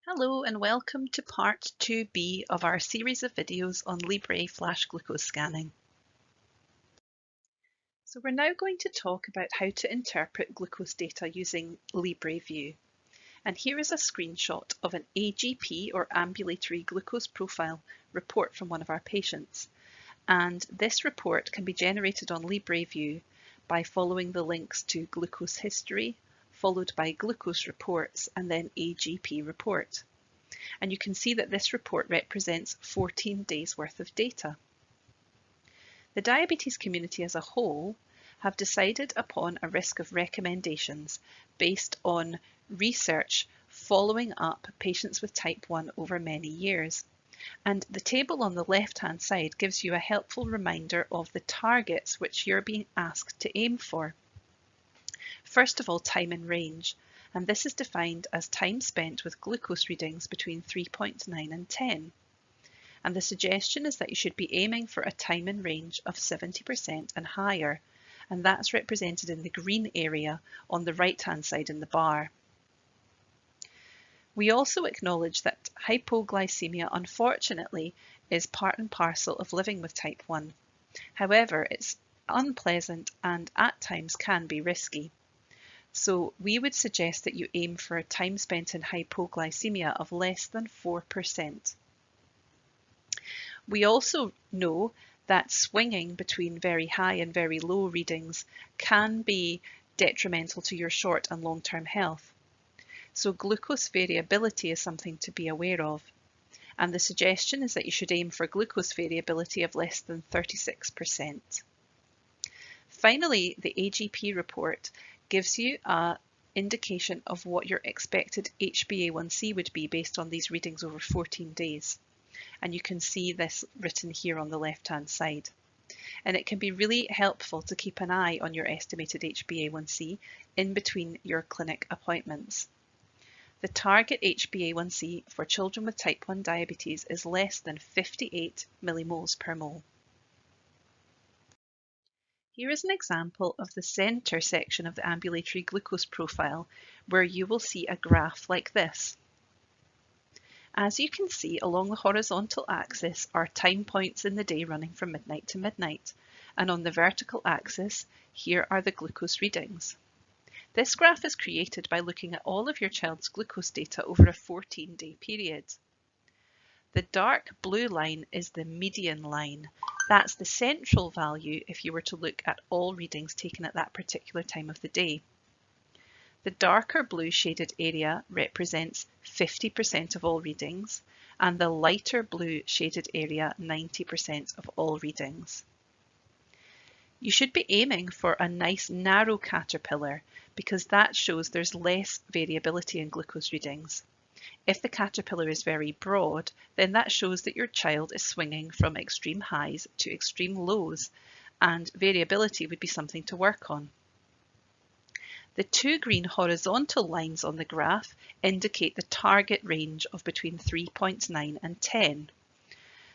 Hello and welcome to part 2B of our series of videos on Libre flash glucose scanning. So we're now going to talk about how to interpret glucose data using LibreView. And here is a screenshot of an AGP or ambulatory glucose profile report from one of our patients. And this report can be generated on LibreView by following the links to glucose history, followed by glucose reports and then AGP report. And you can see that this report represents 14 days worth of data. The diabetes community as a whole have decided upon a risk of recommendations based on research following up patients with type 1 over many years. And the table on the left-hand side gives you a helpful reminder of the targets which you're being asked to aim for. First of all, time in range. And this is defined as time spent with glucose readings between 3.9 and 10. And the suggestion is that you should be aiming for a time in range of 70% and higher, and that's represented in the green area on the right-hand side in the bar. We also acknowledge that hypoglycemia, unfortunately, is part and parcel of living with type 1. However, it's unpleasant and at times can be risky. So we would suggest that you aim for a time spent in hypoglycemia of less than 4%. We also know that swinging between very high and very low readings can be detrimental to your short and long-term health. So glucose variability is something to be aware of. And the suggestion is that you should aim for glucose variability of less than 36%. Finally, the AGP report gives you an indication of what your expected HbA1c would be based on these readings over 14 days. And you can see this written here on the left-hand side. And it can be really helpful to keep an eye on your estimated HbA1c in between your clinic appointments. The target HbA1c for children with type 1 diabetes is less than 58 millimoles per mole. Here is an example of the centre section of the ambulatory glucose profile, where you will see a graph like this. As you can see, along the horizontal axis are time points in the day running from midnight to midnight, and on the vertical axis, here are the glucose readings. This graph is created by looking at all of your child's glucose data over a 14-day period. The dark blue line is the median line. That's the central value if you were to look at all readings taken at that particular time of the day. The darker blue shaded area represents 50% of all readings, and the lighter blue shaded area 90% of all readings. You should be aiming for a nice narrow caterpillar because that shows there's less variability in glucose readings. If the caterpillar is very broad, then that shows that your child is swinging from extreme highs to extreme lows, and variability would be something to work on. The two green horizontal lines on the graph indicate the target range of between 3.9 and 10.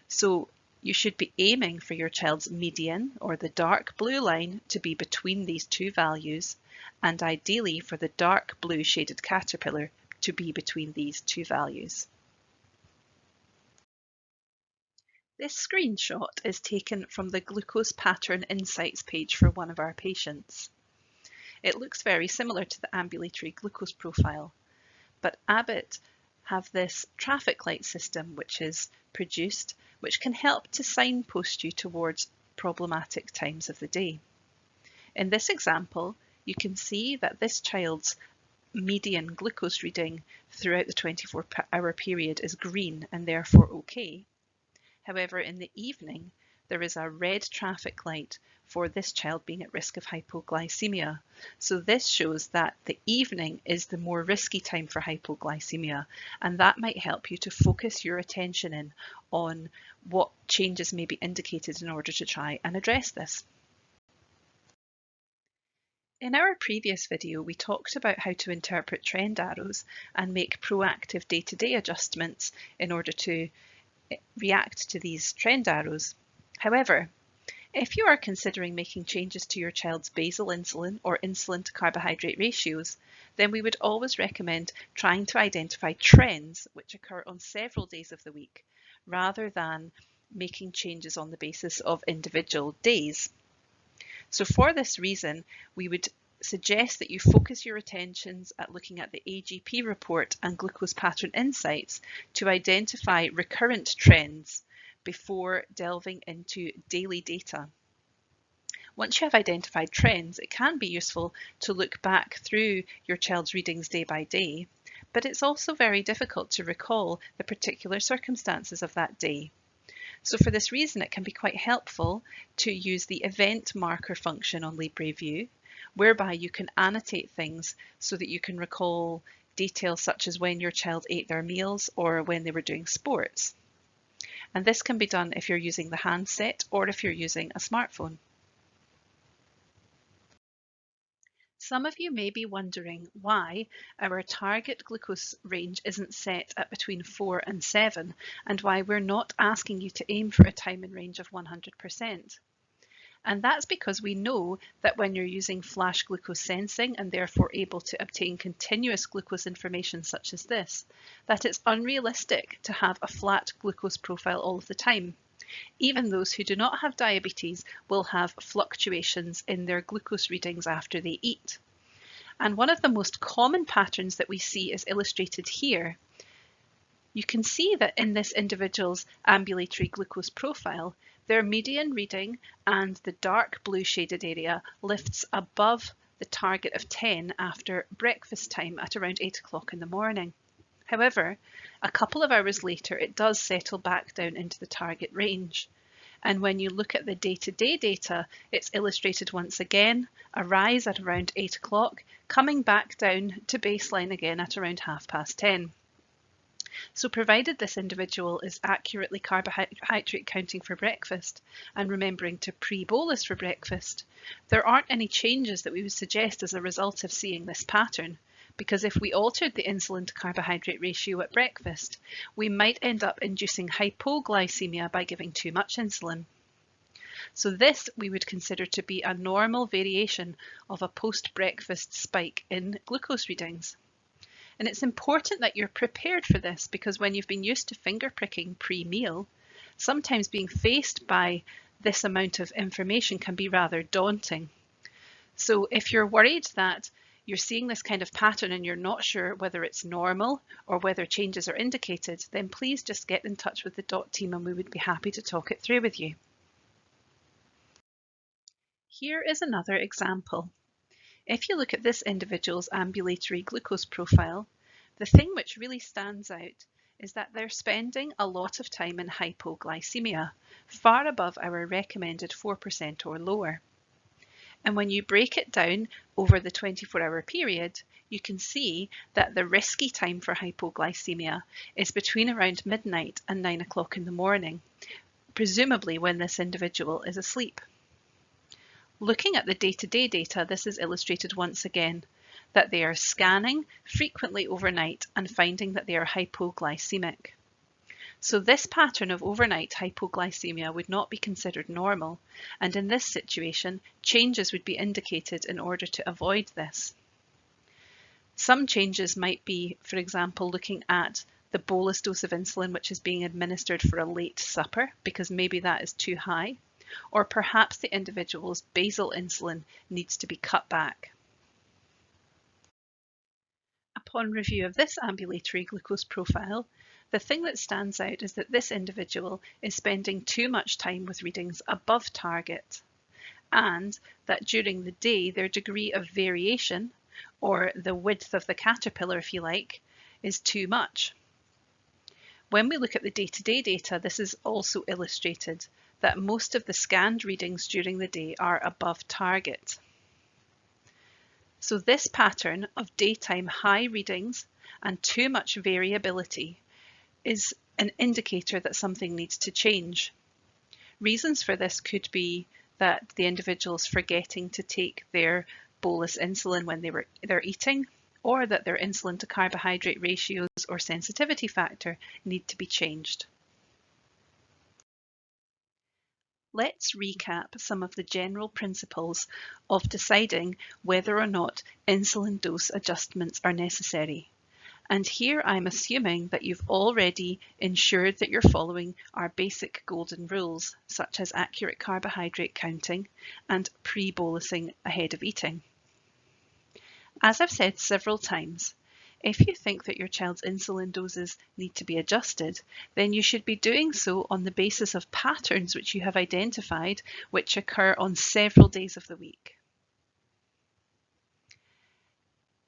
So you should be aiming for your child's median, or the dark blue line, to be between these two values, and ideally for the dark blue shaded caterpillar to be between these two values. This screenshot is taken from the Glucose Pattern Insights page for one of our patients. It looks very similar to the ambulatory glucose profile, but Abbott have this traffic light system which is produced, which can help to signpost you towards problematic times of the day. In this example, you can see that this child's median glucose reading throughout the 24-hour period is green and therefore okay. However, in the evening, there is a red traffic light for this child being at risk of hypoglycemia. So this shows that the evening is the more risky time for hypoglycemia, and that might help you to focus your attention in on what changes may be indicated in order to try and address this. In our previous video, we talked about how to interpret trend arrows and make proactive day-to-day adjustments in order to react to these trend arrows. However, If you are considering making changes to your child's basal insulin or insulin to carbohydrate ratios, then we would always recommend trying to identify trends which occur on several days of the week, rather than making changes on the basis of individual days. So for this reason, we would suggest that you focus your attentions at looking at the AGP report and glucose pattern insights to identify recurrent trends before delving into daily data. Once you have identified trends, it can be useful to look back through your child's readings day by day, but it's also very difficult to recall the particular circumstances of that day. So for this reason, it can be quite helpful to use the event marker function on LibreView, whereby you can annotate things so that you can recall details such as when your child ate their meals or when they were doing sports. And this can be done if you're using the handset or if you're using a smartphone. Some of you may be wondering why our target glucose range isn't set at between 4 and 7 and why we're not asking you to aim for a time in range of 100%. And that's because we know that when you're using flash glucose sensing and therefore able to obtain continuous glucose information such as this, that it's unrealistic to have a flat glucose profile all of the time. Even those who do not have diabetes will have fluctuations in their glucose readings after they eat. And one of the most common patterns that we see is illustrated here. You can see that in this individual's ambulatory glucose profile, their median reading and the dark blue shaded area lifts above the target of 10 after breakfast time at around 8 o'clock in the morning. However, a couple of hours later, it does settle back down into the target range. And when you look at the day-to-day data, it's illustrated once again, a rise at around 8 o'clock, coming back down to baseline again at around 10:30. So provided this individual is accurately carbohydrate counting for breakfast and remembering to pre-bolus for breakfast, there aren't any changes that we would suggest as a result of seeing this pattern. Because if we altered the insulin to carbohydrate ratio at breakfast, we might end up inducing hypoglycemia by giving too much insulin. So this we would consider to be a normal variation of a post-breakfast spike in glucose readings. And it's important that you're prepared for this because when you've been used to finger pricking pre-meal, sometimes being faced by this amount of information can be rather daunting. So if you're worried that you're seeing this kind of pattern and you're not sure whether it's normal or whether changes are indicated, then please just get in touch with the DOT team and we would be happy to talk it through with you. Here is another example. If you look at this individual's ambulatory glucose profile, the thing which really stands out is that they're spending a lot of time in hypoglycemia, far above our recommended 4% or lower. And when you break it down over the 24-hour period, you can see that the risky time for hypoglycemia is between around midnight and 9 o'clock in the morning, presumably when this individual is asleep. Looking at the day-to-day data, this is illustrated once again, that they are scanning frequently overnight and finding that they are hypoglycemic. So this pattern of overnight hypoglycemia would not be considered normal, and in this situation, changes would be indicated in order to avoid this. Some changes might be, for example, looking at the bolus dose of insulin which is being administered for a late supper, because maybe that is too high. Or perhaps the individual's basal insulin needs to be cut back. Upon review of this ambulatory glucose profile, the thing that stands out is that this individual is spending too much time with readings above target, and that during the day their degree of variation, or the width of the caterpillar if you like, is too much. When we look at the day-to-day data, this is also illustrated that most of the scanned readings during the day are above target. So this pattern of daytime high readings and too much variability is an indicator that something needs to change. Reasons for this could be that the individual's forgetting to take their bolus insulin when they're eating, or that their insulin to carbohydrate ratios or sensitivity factor need to be changed. Let's recap some of the general principles of deciding whether or not insulin dose adjustments are necessary. And here I'm assuming that you've already ensured that you're following our basic golden rules, such as accurate carbohydrate counting and pre-bolusing ahead of eating. As I've said several times, if you think that your child's insulin doses need to be adjusted, then you should be doing so on the basis of patterns which you have identified, which occur on several days of the week.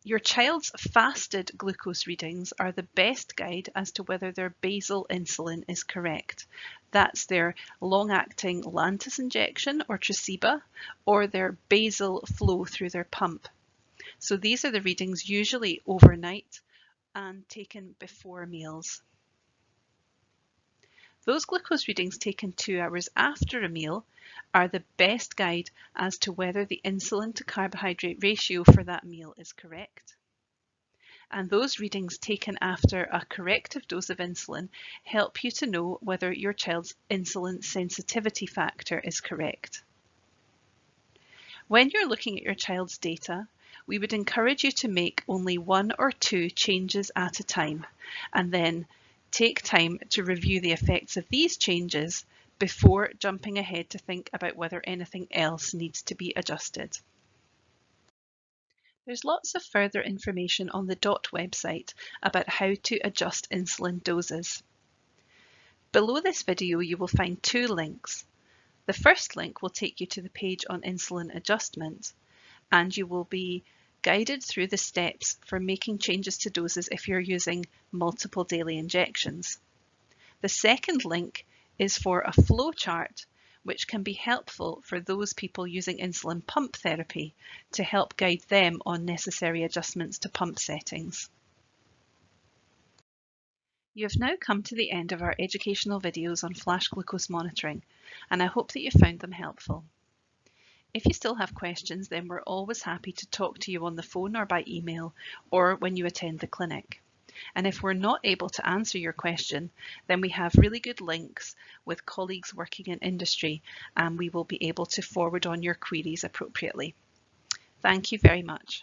Your child's fasted glucose readings are the best guide as to whether their basal insulin is correct. That's their long-acting Lantus injection or Tresiba, or their basal flow through their pump. So these are the readings usually overnight and taken before meals. Those glucose readings taken 2 hours after a meal are the best guide as to whether the insulin to carbohydrate ratio for that meal is correct. And those readings taken after a corrective dose of insulin help you to know whether your child's insulin sensitivity factor is correct. When you're looking at your child's data, we would encourage you to make only 1 or 2 changes at a time, and then take time to review the effects of these changes before jumping ahead to think about whether anything else needs to be adjusted. There's lots of further information on the DOT website about how to adjust insulin doses. Below this video, you will find 2 links. The first link will take you to the page on insulin adjustment, and you will be guided through the steps for making changes to doses if you're using multiple daily injections. The second link is for a flow chart, which can be helpful for those people using insulin pump therapy to help guide them on necessary adjustments to pump settings. You have now come to the end of our educational videos on flash glucose monitoring, and I hope that you found them helpful. If you still have questions, then we're always happy to talk to you on the phone or by email, or when you attend the clinic. And if we're not able to answer your question, then we have really good links with colleagues working in industry, and we will be able to forward on your queries appropriately. Thank you very much.